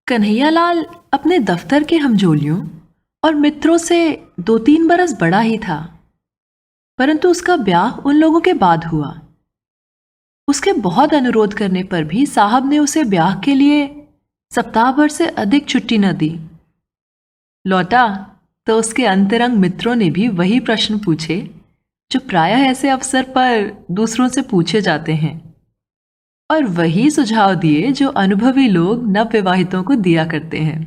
कन्हैयालाल अपने दफ्तर के हमजोलियों और मित्रों से 2-3 बरस बड़ा ही था, परंतु उसका ब्याह उन लोगों के बाद हुआ। उसके बहुत अनुरोध करने पर भी साहब ने उसे ब्याह के लिए सप्ताह भर से अधिक छुट्टी न दी। लौटा तो उसके अंतरंग मित्रों ने भी वही प्रश्न पूछे जो प्रायः ऐसे अवसर पर दूसरों से पूछे जाते हैं, और वही सुझाव दिए जो अनुभवी लोग नवविवाहितों को दिया करते हैं।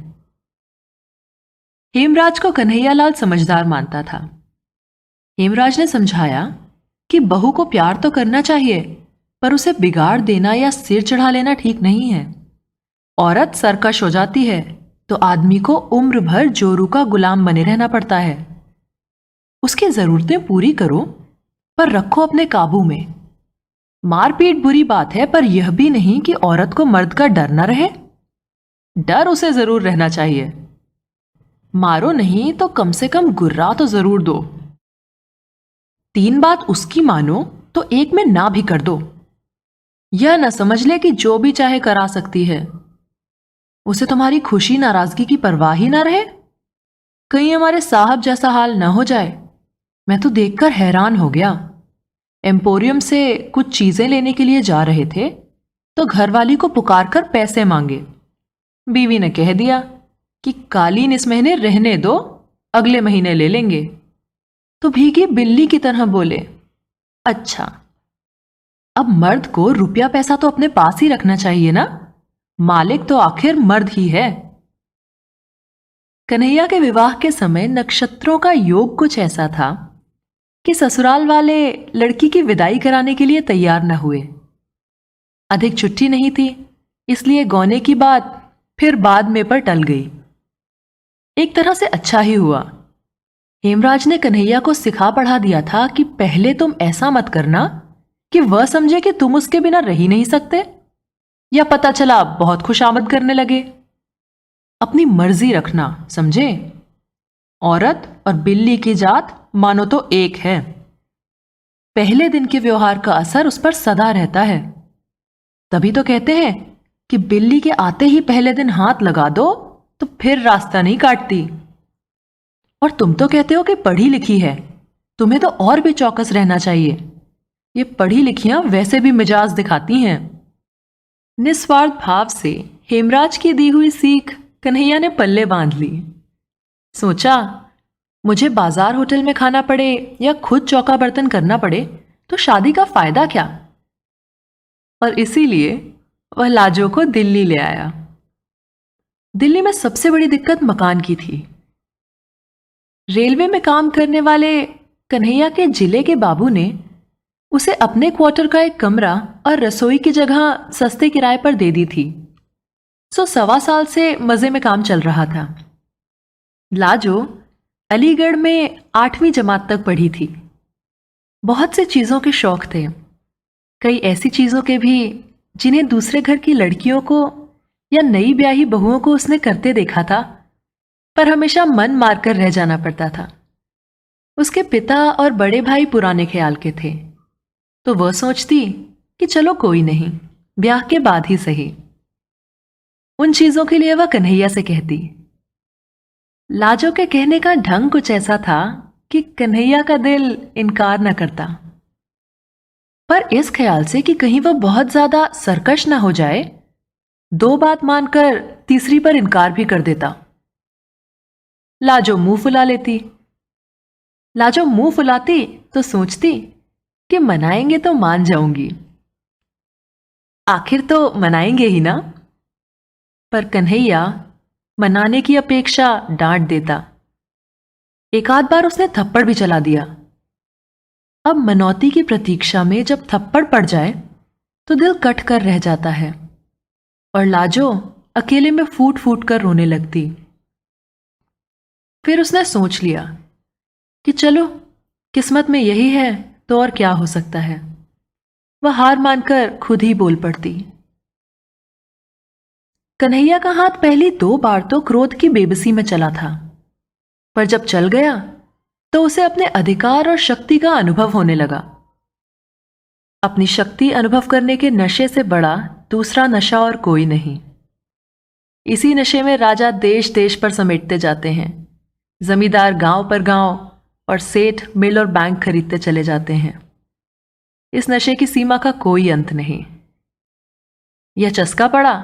हेमराज को कन्हैयालाल समझदार मानता था। हेमराज ने समझाया कि बहू को प्यार तो करना चाहिए, पर उसे बिगाड़ देना या सिर चढ़ा लेना ठीक नहीं है। औरत सरकश हो जाती है तो आदमी को उम्र भर जोरू का गुलाम बने रहना पड़ता है। उसकी जरूरतें पूरी करो, पर रखो अपने काबू में। मारपीट बुरी बात है, पर यह भी नहीं कि औरत को मर्द का डर न रहे। डर उसे जरूर रहना चाहिए। मारो नहीं तो कम से कम गुर्रा तो जरूर दो। 3 बात उसकी मानो तो एक में ना भी कर दो। यह न समझ ले कि जो भी चाहे करा सकती है। उसे तुम्हारी खुशी नाराजगी की परवाह ही ना रहे। कहीं हमारे साहब जैसा हाल न हो जाए। मैं तो देखकर हैरान हो गया। एम्पोरियम से कुछ चीजें लेने के लिए जा रहे थे तो घरवाली को पुकार कर पैसे मांगे। बीवी ने कह दिया कि कालीन इस महीने रहने दो, अगले महीने ले लेंगे। तो भीगी बिल्ली की तरह बोले, अच्छा, अब मर्द को रुपया पैसा तो अपने पास ही रखना चाहिए ना। मालिक तो आखिर मर्द ही है। कन्हैया के विवाह के समय नक्षत्रों का योग कुछ ऐसा था कि ससुराल वाले लड़की की विदाई कराने के लिए तैयार न हुए। अधिक छुट्टी नहीं थी, इसलिए गौने की बात फिर बाद में पर टल गई। एक तरह से अच्छा ही हुआ। हेमराज ने कन्हैया को सिखा पढ़ा दिया था कि पहले तुम ऐसा मत करना कि वह समझे कि तुम उसके बिना रह ही नहीं सकते, या पता चला बहुत खुशामद करने लगे। अपनी मर्जी रखना, समझे। औरत और बिल्ली की जात मानो तो एक है। पहले दिन के व्यवहार का असर उस पर सदा रहता है। तभी तो कहते हैं कि बिल्ली के आते ही पहले दिन हाथ लगा दो तो फिर रास्ता नहीं काटती। और तुम तो कहते हो कि पढ़ी लिखी है, तुम्हें तो और भी चौकस रहना चाहिए। ये पढ़ी लिखियां वैसे भी मिजाज दिखाती हैं। निस्वार्थ भाव से हेमराज की दी हुई सीख कन्हैया ने पल्ले बांध ली। सोचा, मुझे बाजार होटल में खाना पड़े या खुद चौका बर्तन करना पड़े तो शादी का फायदा क्या। और इसीलिए वह लाजो को दिल्ली ले आया। दिल्ली में सबसे बड़ी दिक्कत मकान की थी। रेलवे में काम करने वाले कन्हैया के जिले के बाबू ने उसे अपने क्वार्टर का एक कमरा और रसोई की जगह सस्ते किराए पर दे दी थी। सो 1.25 साल से मजे में काम चल रहा था। लाजो अलीगढ़ में 8वीं जमात तक पढ़ी थी। बहुत से चीजों के शौक थे, कई ऐसी चीजों के भी जिन्हें दूसरे घर की लड़कियों को या नई ब्याही बहुओं को उसने करते देखा था, पर हमेशा मन मारकर रह जाना पड़ता था। उसके पिता और बड़े भाई पुराने ख्याल के थे, तो वह सोचती कि चलो कोई नहीं, ब्याह के बाद ही सही। उन चीजों के लिए वह कन्हैया से कहती। लाजो के कहने का ढंग कुछ ऐसा था कि कन्हैया का दिल इनकार न करता, पर इस ख्याल से कि कहीं वह बहुत ज्यादा सरकश न हो जाए, 2 बात मानकर तीसरी पर इनकार भी कर देता। लाजो मुंह फुला लेती। लाजो मुंह फुलाती तो सोचती कि मनाएंगे तो मान जाऊंगी, आखिर तो मनाएंगे ही ना। पर कन्हैया मनाने की अपेक्षा डांट देता। एक आध बार उसने थप्पड़ भी चला दिया। अब मनौती की प्रतीक्षा में जब थप्पड़ पड़ जाए तो दिल कट कर रह जाता है, और लाजो अकेले में फूट फूट कर रोने लगती। फिर उसने सोच लिया कि चलो, किस्मत में यही है तो और क्या हो सकता है। वह हार मानकर खुद ही बोल पड़ती। कन्हैया का हाथ पहली 2 बार तो क्रोध की बेबसी में चला था, पर जब चल गया तो उसे अपने अधिकार और शक्ति का अनुभव होने लगा। अपनी शक्ति अनुभव करने के नशे से बड़ा दूसरा नशा और कोई नहीं। इसी नशे में राजा देश देश पर समेटते जाते हैं, जमींदार गांव पर गांव और सेठ मिल और बैंक खरीदते चले जाते हैं। इस नशे की सीमा का कोई अंत नहीं। यह चस्का पड़ा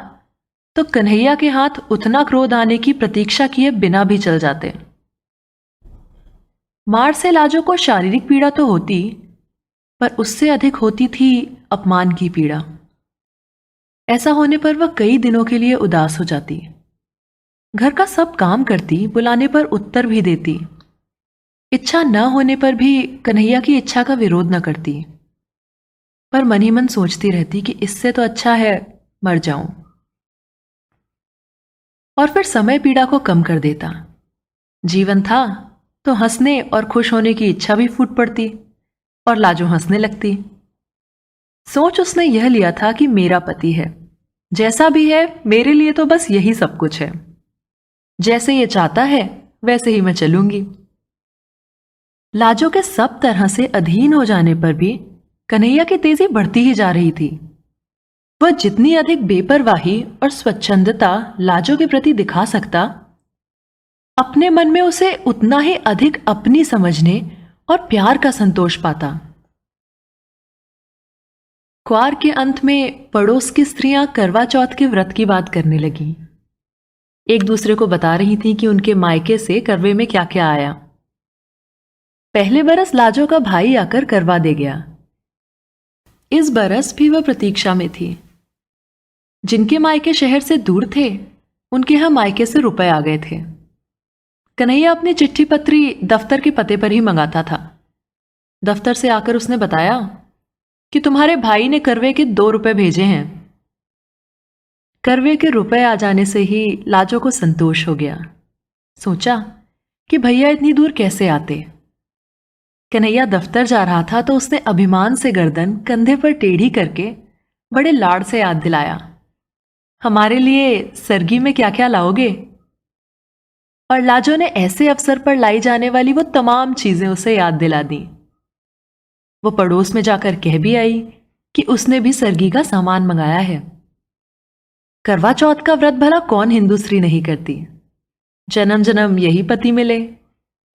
तो कन्हैया के हाथ उतना क्रोध आने की प्रतीक्षा किए बिना भी चल जाते। मार से लाजो को शारीरिक पीड़ा तो होती, पर उससे अधिक होती थी अपमान की पीड़ा। ऐसा होने पर वह कई दिनों के लिए उदास हो जाती। घर का सब काम करती, बुलाने पर उत्तर भी देती, इच्छा न होने पर भी कन्हैया की इच्छा का विरोध न करती, पर मन ही मन सोचती रहती कि इससे तो अच्छा है मर जाऊं। और फिर समय पीड़ा को कम कर देता। जीवन था तो हंसने और खुश होने की इच्छा भी फूट पड़ती और लाजो हंसने लगती। सोच उसने यह लिया था कि मेरा पति है, जैसा भी है मेरे लिए तो बस यही सब कुछ है, जैसे ये चाहता है वैसे ही मैं चलूंगी। लाजो के सब तरह से अधीन हो जाने पर भी कन्हैया की तेजी बढ़ती ही जा रही थी। वह जितनी अधिक बेपरवाही और स्वच्छंदता लाजो के प्रति दिखा सकता, अपने मन में उसे उतना ही अधिक अपनी समझने और प्यार का संतोष पाता। क्वार के अंत में पड़ोस की स्त्रियां करवा चौथ के व्रत की बात करने लगी। एक दूसरे को बता रही थी कि उनके मायके से करवे में क्या क्या आया। पहले बरस लाजो का भाई आकर करवा दे गया। इस बरस भी वह प्रतीक्षा में थी। जिनके मायके शहर से दूर थे, उनके यहां मायके से रुपए आ गए थे। कन्हैया अपनी चिट्ठी पत्री दफ्तर के पते पर ही मंगाता था। दफ्तर से आकर उसने बताया कि तुम्हारे भाई ने करवे के 2 रुपए भेजे हैं। करवे के रुपए आ जाने से ही लाजो को संतोष हो गया। सोचा कि भैया इतनी दूर कैसे आते। कन्हैया दफ्तर जा रहा था तो उसने अभिमान से गर्दन कंधे पर टेढ़ी करके बड़े लाड़ से याद दिलाया, हमारे लिए सरगी में क्या क्या लाओगे। और लाजो ने ऐसे अवसर पर लाई जाने वाली वो तमाम चीजें उसे याद दिला दी। वो पड़ोस में जाकर कह भी आई कि उसने भी सरगी का सामान मंगाया है। करवा चौथ का व्रत भला कौन हिंदू स्त्री नहीं करती। जन्म जन्म यही पति मिले,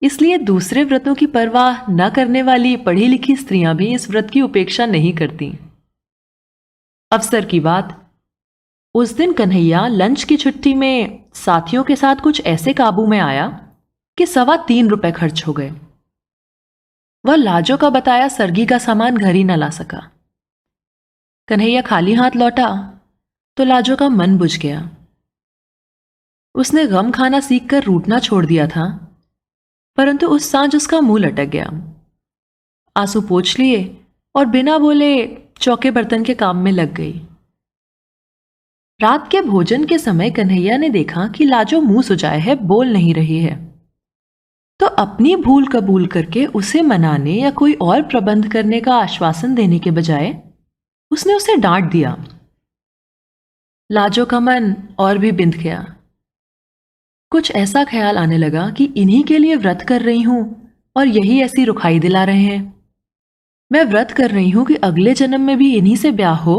इसलिए दूसरे व्रतों की परवाह न करने वाली पढ़ी लिखी स्त्रियां भी इस व्रत की उपेक्षा नहीं करती। अवसर की बात, उस दिन कन्हैया लंच की छुट्टी में साथियों के साथ कुछ ऐसे काबू में आया कि 3.25 रुपए खर्च हो गए। वह लाजो का बताया सरगी का सामान घर ही न ला सका। कन्हैया खाली हाथ लौटा तो लाजो का मन बुझ गया। उसने गम खाना सीखकर रूठना छोड़ दिया था, परंतु उस सांझ उसका मुंह लटक गया। आंसू पोंछ लिए और बिना बोले चौके बर्तन के काम में लग गई। रात के भोजन के समय कन्हैया ने देखा कि लाजो मुंह सुजाए है, बोल नहीं रही है। तो अपनी भूल कबूल करके उसे मनाने या कोई और प्रबंध करने का आश्वासन देने के बजाय उसने उसे डांट दिया। लाजो का मन और भी बिंध गया। कुछ ऐसा ख्याल आने लगा कि इन्हीं के लिए व्रत कर रही हूं और यही ऐसी रुखाई दिला रहे हैं। मैं व्रत कर रही हूं कि अगले जन्म में भी इन्हीं से ब्याह हो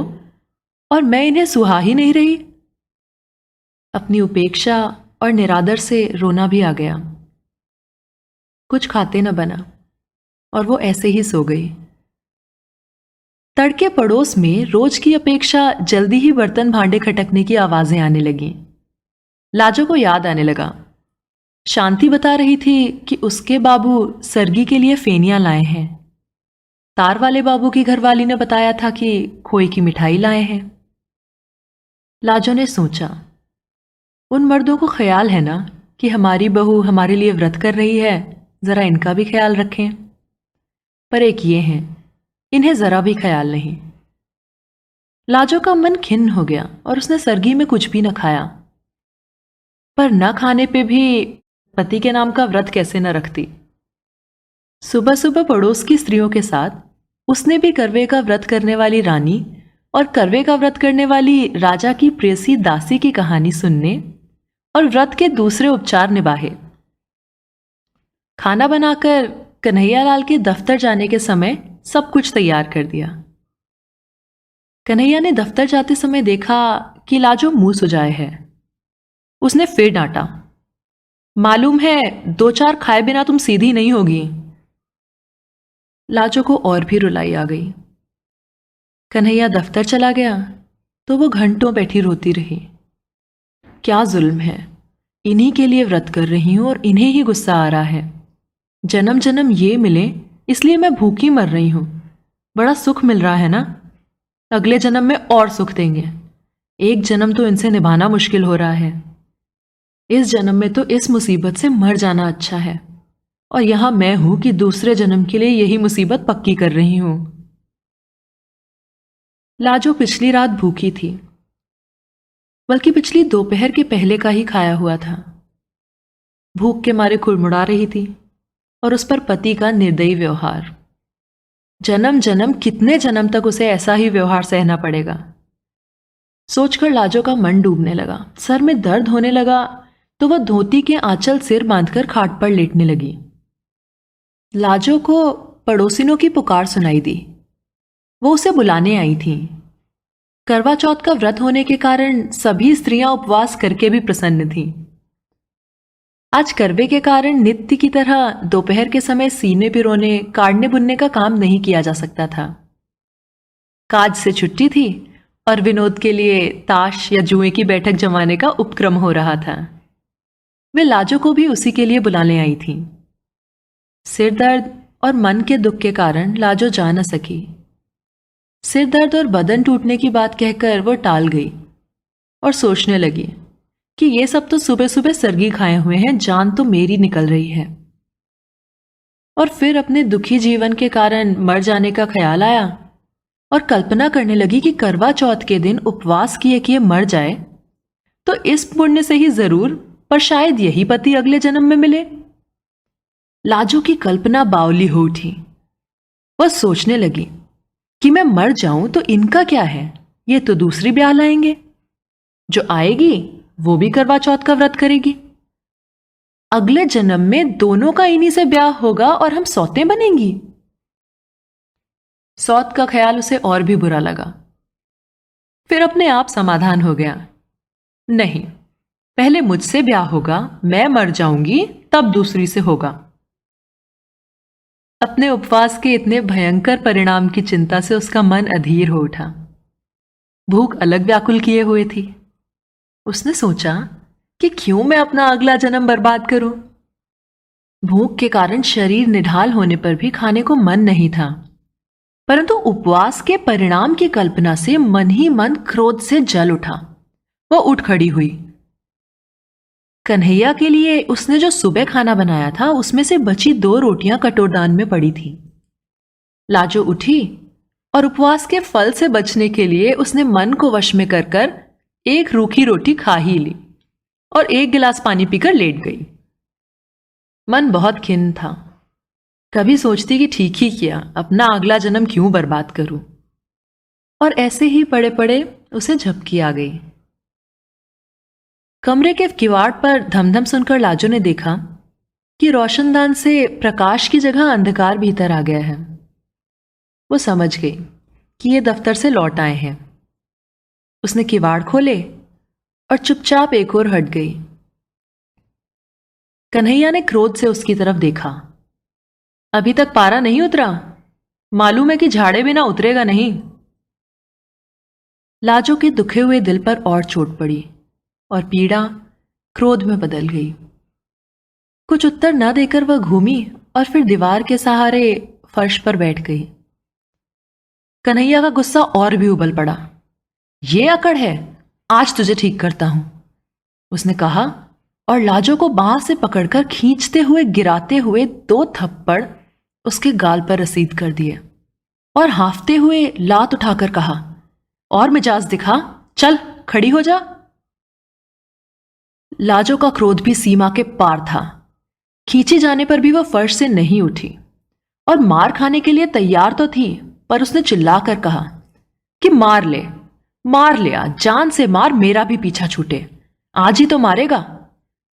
और मैं इन्हें सुहा ही नहीं रही। अपनी उपेक्षा और निरादर से रोना भी आ गया। कुछ खाते न बना और वो ऐसे ही सो गई। तड़के पड़ोस में रोज की अपेक्षा जल्दी ही बर्तन भांडे खटकने की आवाजें आने लगीं। लाजो को याद आने लगा। शांति बता रही थी कि उसके बाबू सरगी के लिए फेनियां लाए हैं। तार वाले बाबू की घरवाली ने बताया था कि खोए की मिठाई लाए हैं। लाजो ने सोचा, उन मर्दों को ख्याल है ना कि हमारी बहू हमारे लिए व्रत कर रही है, जरा इनका भी ख्याल रखें। पर एक ये हैं, इन्हें जरा भी ख्याल नहीं। लाजो का मन खिन्न हो गया और उसने सरगी में कुछ भी न खाया। पर न खाने पे भी पति के नाम का व्रत कैसे न रखती। सुबह सुबह पड़ोस की स्त्रियों के साथ उसने भी करवे का व्रत करने वाली रानी और करवे का व्रत करने वाली राजा की प्रेसी दासी की कहानी सुनने और व्रत के दूसरे उपचार निभाए। खाना बनाकर कन्हैयालाल के दफ्तर जाने के समय सब कुछ तैयार कर दिया। कन्हैया ने दफ्तर जाते समय देखा कि लाजो मुंह सुजाए है। उसने फिर डांटा। मालूम है 2-4 खाए बिना तुम सीधी नहीं होगी। लाजो को और भी रुलाई आ गई। कन्हैया दफ्तर चला गया तो वो घंटों बैठी रोती रही। क्या जुल्म है, इन्हीं के लिए व्रत कर रही हूं और इन्हें ही गुस्सा आ रहा है। जन्म जन्म ये मिले इसलिए मैं भूखी मर रही हूं। बड़ा सुख मिल रहा है ना, अगले जन्म में और सुख देंगे। एक जन्म तो इनसे निभाना मुश्किल हो रहा है। इस जन्म में तो इस मुसीबत से मर जाना अच्छा है, और यहां मैं हूं कि दूसरे जन्म के लिए यही मुसीबत पक्की कर रही हूं। लाजो पिछली रात भूखी थी, बल्कि पिछली दोपहर के पहले का ही खाया हुआ था। भूख के मारे कुड़मुड़ा रही थी, और उस पर पति का निर्दयी व्यवहार। जन्म जन्म कितने जन्म तक उसे ऐसा ही व्यवहार सहना पड़ेगा। सोचकर लाजो का मन डूबने लगा। सर में दर्द होने लगा तो वह धोती के आंचल सिर बांधकर खाट पर लेटने लगी। लाजो को पड़ोसिनों की पुकार सुनाई दी। वो उसे बुलाने आई थीं। करवा चौथ का व्रत होने के कारण सभी स्त्रियां उपवास करके भी प्रसन्न थीं। आज करवे के कारण नित्य की तरह दोपहर के समय सीने पिरोने काटने बुनने का काम नहीं किया जा सकता था। काज से छुट्टी थी और विनोद के लिए ताश या जुए की बैठक जमाने का उपक्रम हो रहा था। वे लाजो को भी उसी के लिए बुलाने आई थीं। सिर दर्द और मन के दुख के कारण लाजो जा न सकी। सिर दर्द और बदन टूटने की बात कहकर वो टाल गई और सोचने लगी कि ये सब तो सुबह सुबह सरगी खाए हुए हैं, जान तो मेरी निकल रही है। और फिर अपने दुखी जीवन के कारण मर जाने का ख्याल आया और कल्पना करने लगी कि करवा चौथ के दिन उपवास किए किए मर जाए तो इस पुण्य से ही जरूर, पर शायद यही पति अगले जन्म में मिले। लाजो की कल्पना बावली हो उठी। वह सोचने लगी कि मैं मर जाऊं तो इनका क्या है, ये तो दूसरी ब्याह लाएंगे। जो आएगी वो भी करवा चौथ का व्रत करेगी। अगले जन्म में दोनों का इन्हीं से ब्याह होगा और हम सौतें बनेंगी। सौत का ख्याल उसे और भी बुरा लगा। फिर अपने आप समाधान हो गया। नहीं, पहले मुझसे ब्याह होगा, मैं मर जाऊंगी, तब दूसरी से होगा। अपने उपवास के इतने भयंकर परिणाम की चिंता से उसका मन अधीर हो उठा। भूख अलग व्याकुल किए हुए थी। उसने सोचा कि क्यों मैं अपना अगला जन्म बर्बाद करूं। भूख के कारण शरीर निढाल होने पर भी खाने को मन नहीं था, परंतु उपवास के परिणाम की कल्पना से मन ही मन क्रोध से जल उठा। वह उठ खड़ी हुई। कन्हैया के लिए उसने जो सुबह खाना बनाया था उसमें से बची 2 रोटियां कटोरदान में पड़ी थी। लाजो उठी और उपवास के फल से बचने के लिए उसने मन को वश में कर एक रूखी रोटी खा ही ली और 1 गिलास पानी पीकर लेट गई। मन बहुत खिन्न था। कभी सोचती कि ठीक ही किया, अपना अगला जन्म क्यों बर्बाद करूं। और ऐसे ही पड़े पड़े उसे झपकी आ गई। कमरे के किवाड़ पर धमधम सुनकर लाजो ने देखा कि रोशनदान से प्रकाश की जगह अंधकार भीतर आ गया है। वो समझ गई कि ये दफ्तर से लौट आए हैं। उसने किवाड़ खोले और चुपचाप एक ओर हट गई। कन्हैया ने क्रोध से उसकी तरफ देखा। अभी तक पारा नहीं उतरा? मालूम है कि झाड़े बिना उतरेगा नहीं। लाजो के दुखे हुए दिल पर और चोट पड़ी और पीड़ा क्रोध में बदल गई। कुछ उत्तर न देकर वह घूमी और फिर दीवार के सहारे फर्श पर बैठ गई। कन्हैया का गुस्सा और भी उबल पड़ा। ये अकड़ है, आज तुझे ठीक करता हूं, उसने कहा और लाजो को बांह से पकड़कर खींचते हुए गिराते हुए 2 थप्पड़ उसके गाल पर रसीद कर दिए और हांफते हुए लात उठाकर कहा, और मिजाज दिखा, चल खड़ी हो जा। लाजो का क्रोध भी सीमा के पार था। खींचे जाने पर भी वह फर्श से नहीं उठी और मार खाने के लिए तैयार तो थी, पर उसने चिल्लाकर कहा कि मार ले आज, जान से मार, मेरा भी पीछा छूटे। आज ही तो मारेगा।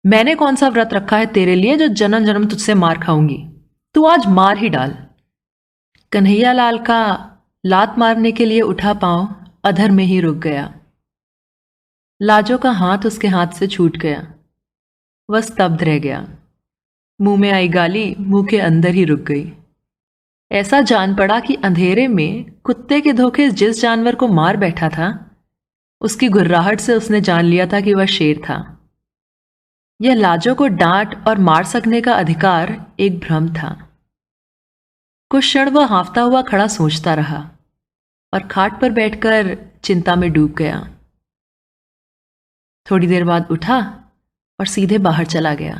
मैंने कौन सा व्रत रखा है तेरे लिए जो जन्म जन्म तुझसे मार खाऊंगी। तू आज मार ही डाल। कन्हैया लाल का लात मारने के लिए उठा पांव अधर में ही रुक गया। लाजो का हाथ उसके हाथ से छूट गया। वह स्तब्ध रह गया। मुंह में आई गाली मुंह के अंदर ही रुक गई। ऐसा जान पड़ा कि अंधेरे में कुत्ते के धोखे जिस जानवर को मार बैठा था, उसकी गुर्राहट से उसने जान लिया था कि वह शेर था। यह लाजो को डांट और मार सकने का अधिकार एक भ्रम था। कुछ क्षण वह हांफता हुआ खड़ा सोचता रहा और खाट पर बैठकर चिंता में डूब गया। थोड़ी देर बाद उठा और सीधे बाहर चला गया।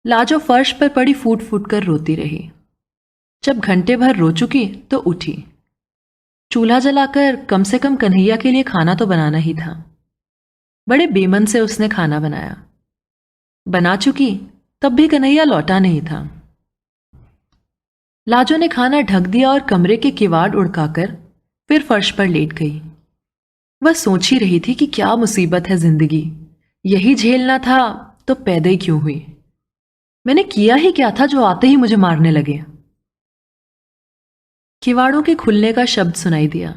लाजो फर्श पर पड़ी फूट फूट कर रोती रही। जब घंटे भर रो चुकी तो उठी। चूल्हा जलाकर कम से कम कन्हैया के लिए खाना तो बनाना ही था। बड़े बेमन से उसने खाना बनाया। बना चुकी तब भी कन्हैया लौटा नहीं था। लाजो ने खाना ढक दिया और कमरे के किवाड़ उड़काकर फिर फर्श पर लेट गई। वह सोच ही रही थी कि क्या मुसीबत है जिंदगी, यही झेलना था तो पैदा ही क्यों हुई। मैंने किया ही क्या था जो आते ही मुझे मारने लगे। किवाड़ों के खुलने का शब्द सुनाई दिया।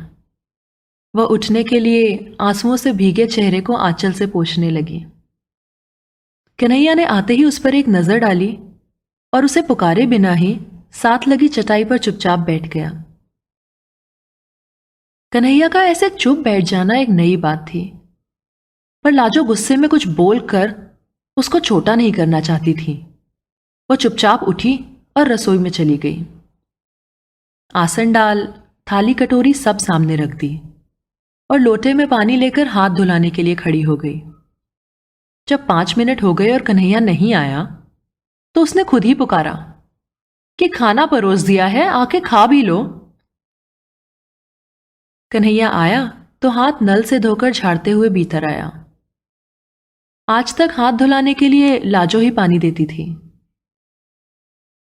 वह उठने के लिए आंसुओं से भीगे चेहरे को आंचल से पोंछने लगी। कन्हैया ने आते ही उस पर एक नजर डाली और उसे पुकारे बिना ही साथ लगी चटाई पर चुपचाप बैठ गया। कन्हैया का ऐसे चुप बैठ जाना एक नई बात थी, पर लाजो गुस्से में कुछ बोलकर उसको छोटा नहीं करना चाहती थी। वह चुपचाप उठी और रसोई में चली गई। आसन डाल, थाली कटोरी सब सामने रख दी और लोटे में पानी लेकर हाथ धुलाने के लिए खड़ी हो गई। जब 5 मिनट हो गए और कन्हैया नहीं आया तो उसने खुद ही पुकारा कि खाना परोस दिया है, आके खा भी लो। कन्हैया आया तो हाथ नल से धोकर झाड़ते हुए भीतर आया। आज तक हाथ धुलाने के लिए लाजो ही पानी देती थी।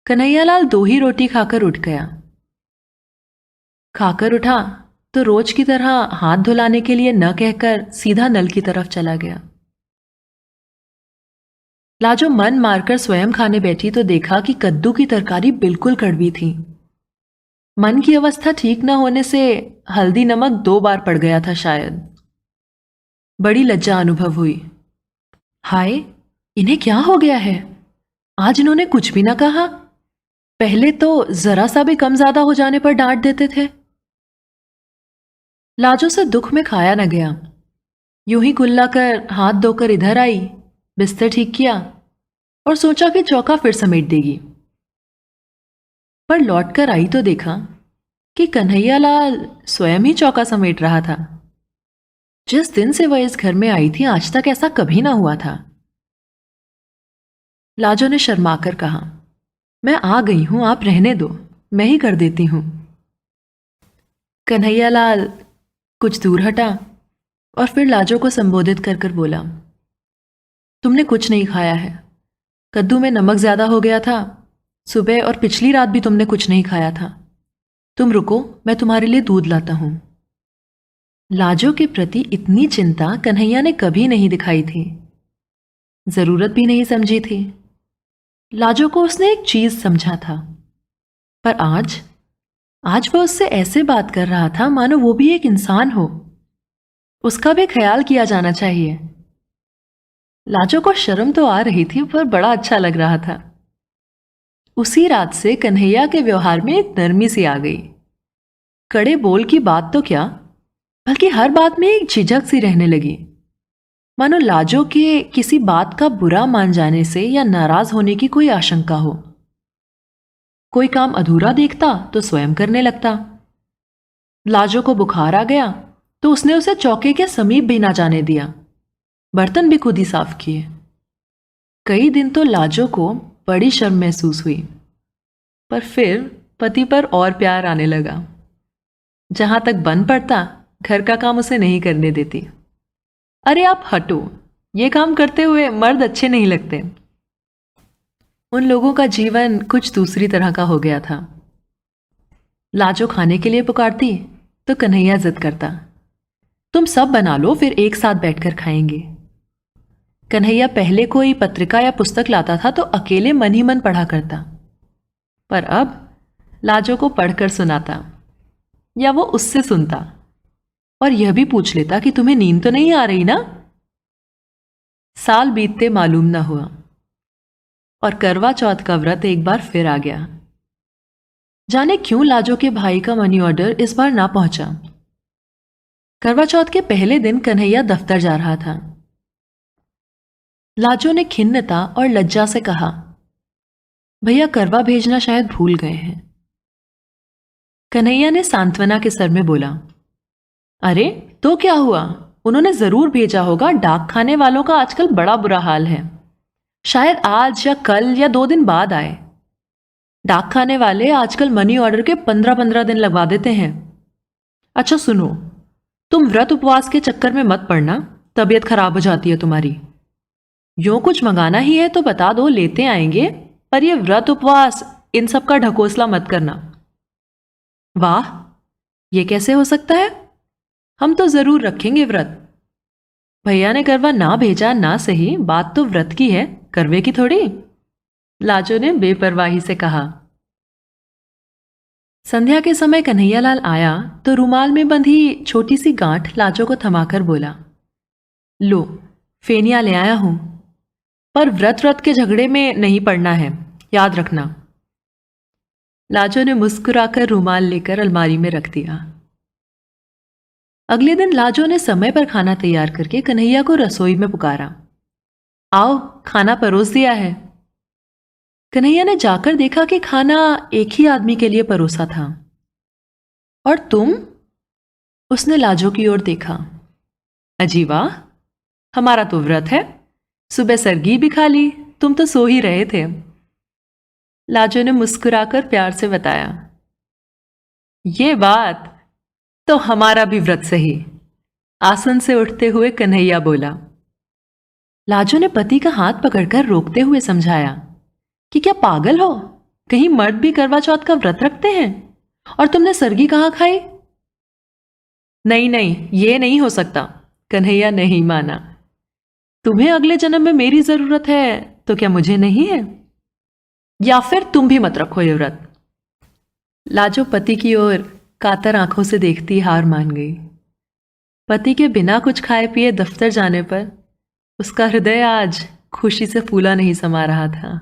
कन्हैया लाल 2 ही रोटी खाकर उठ गया। खाकर उठा तो रोज की तरह हाथ धुलाने के लिए न कहकर सीधा नल की तरफ चला गया। लाजो मन मारकर स्वयं खाने बैठी तो देखा कि कद्दू की तरकारी बिल्कुल कड़वी थी। मन की अवस्था ठीक न होने से हल्दी नमक 2 बार पड़ गया था शायद। बड़ी लज्जा अनुभव हुई। हाय, इन्हें क्या हो गया है? आज इन्होंने कुछ भी ना कहा। पहले तो जरा सा भी कम ज्यादा हो जाने पर डांट देते थे। लाजो से दुख में खाया न गया। यूं ही कुल्ला कर हाथ धोकर इधर आई, बिस्तर ठीक किया और सोचा कि चौका फिर समेट देगी। पर लौटकर आई तो देखा कि कन्हैया लाल स्वयं ही चौका समेट रहा था। जिस दिन से वह इस घर में आई थी आज तक ऐसा कभी ना हुआ था। लाजो ने शर्माकर कहा, मैं आ गई हूं, आप रहने दो, मैं ही कर देती हूं। कन्हैया लाल कुछ दूर हटा और फिर लाजो को संबोधित कर कर बोला, तुमने कुछ नहीं खाया है। कद्दू में नमक ज्यादा हो गया था। सुबह और पिछली रात भी तुमने कुछ नहीं खाया था। तुम रुको, मैं तुम्हारे लिए दूध लाता हूं। लाजो के प्रति इतनी चिंता कन्हैया ने कभी नहीं दिखाई थी, जरूरत भी नहीं समझी थी। लाजो को उसने एक चीज समझा था, पर आज वह उससे ऐसे बात कर रहा था मानो वो भी एक इंसान हो। उसका भी ख्याल किया जाना चाहिए। लाजो को शर्म तो आ रही थी पर बड़ा अच्छा लग रहा था। उसी रात से कन्हैया के व्यवहार में एक नरमी सी आ गई। कड़े बोल की बात तो क्या, बल्कि हर बात में एक झिझक सी रहने लगी, मानो लाजो के किसी बात का बुरा मान जाने से या नाराज होने की कोई आशंका हो। कोई काम अधूरा देखता तो स्वयं करने लगता। लाजो को बुखार आ गया तो उसने उसे चौके के समीप भी ना जाने दिया। बर्तन भी खुद ही साफ किए। कई दिन तो लाजो को बड़ी शर्म महसूस हुई, पर फिर पति पर और प्यार आने लगा। जहां तक बन पड़ता घर का काम उसे नहीं करने देती। अरे आप हटो, ये काम करते हुए मर्द अच्छे नहीं लगते। उन लोगों का जीवन कुछ दूसरी तरह का हो गया था। लाजो खाने के लिए पुकारती तो कन्हैया जिद करता, तुम सब बना लो, फिर एक साथ बैठकर खाएंगे। कन्हैया पहले कोई पत्रिका या पुस्तक लाता था तो अकेले मन ही मन पढ़ा करता, पर अब लाजो को पढ़कर सुनाता या वो उससे सुनता। और यह भी पूछ लेता कि तुम्हें नींद तो नहीं आ रही ना। साल बीतते मालूम न हुआ और करवा चौथ का व्रत एक बार फिर आ गया। जाने क्यों लाजो के भाई का मनी ऑर्डर इस बार ना पहुंचा। करवा चौथ के पहले दिन कन्हैया दफ्तर जा रहा था। लाजो ने खिन्नता और लज्जा से कहा, भैया करवा भेजना शायद भूल गए हैं। कन्हैया ने सांत्वना के स्वर में बोला, अरे तो क्या हुआ, उन्होंने जरूर भेजा होगा। डाक खाने वालों का आजकल बड़ा बुरा हाल है। शायद आज या कल या 2 दिन बाद आए। डाक खाने वाले आजकल मनी ऑर्डर के 15-15 दिन लगवा देते हैं। अच्छा सुनो, तुम व्रत उपवास के चक्कर में मत पड़ना, तबीयत खराब हो जाती है तुम्हारी। यूं कुछ मंगाना ही है तो बता दो, लेते आएंगे, पर यह व्रत उपवास इन सब का ढकोसला मत करना। वाह, ये कैसे हो सकता है? हम तो जरूर रखेंगे व्रत। भैया ने करवा ना भेजा ना सही, बात तो व्रत की है, करवे की थोड़ी। लाजो ने बेपरवाही से कहा। संध्या के समय कन्हैयालाल आया तो रुमाल में बंधी छोटी सी गांठ लाजो को थमाकर बोला, लो फेनिया ले आया हूं, पर व्रत के झगड़े में नहीं पड़ना है, याद रखना। लाजो ने मुस्कुराकर रुमाल लेकर अलमारी में रख दिया। अगले दिन लाजो ने समय पर खाना तैयार करके कन्हैया को रसोई में पुकारा, आओ खाना परोस दिया है। कन्हैया ने जाकर देखा कि खाना एक ही आदमी के लिए परोसा था। और तुम? उसने लाजो की ओर देखा। अजी वाह, हमारा तो व्रत है, सुबह सरगी भी खा ली, तुम तो सो ही रहे थे। लाजो ने मुस्कुराकर प्यार से बताया, ये बात तो हमारा भी व्रत सही। आसन से उठते हुए कन्हैया बोला। लाजो ने पति का हाथ पकड़कर रोकते हुए समझाया कि क्या पागल हो, कहीं मर्द भी करवा चौथ का व्रत रखते हैं? और तुमने सरगी कहाँ खाई? नहीं नहीं, ये नहीं हो सकता। कन्हैया नहीं माना। तुम्हें अगले जन्म में मेरी जरूरत है तो क्या मुझे नहीं है? या फिर तुम भी मत रखो ये व्रत। लाजो पति की ओर कातर आंखों से देखती हार मान गई। पति के बिना कुछ खाए पिए दफ्तर जाने पर उसका हृदय आज खुशी से फूला नहीं समा रहा था।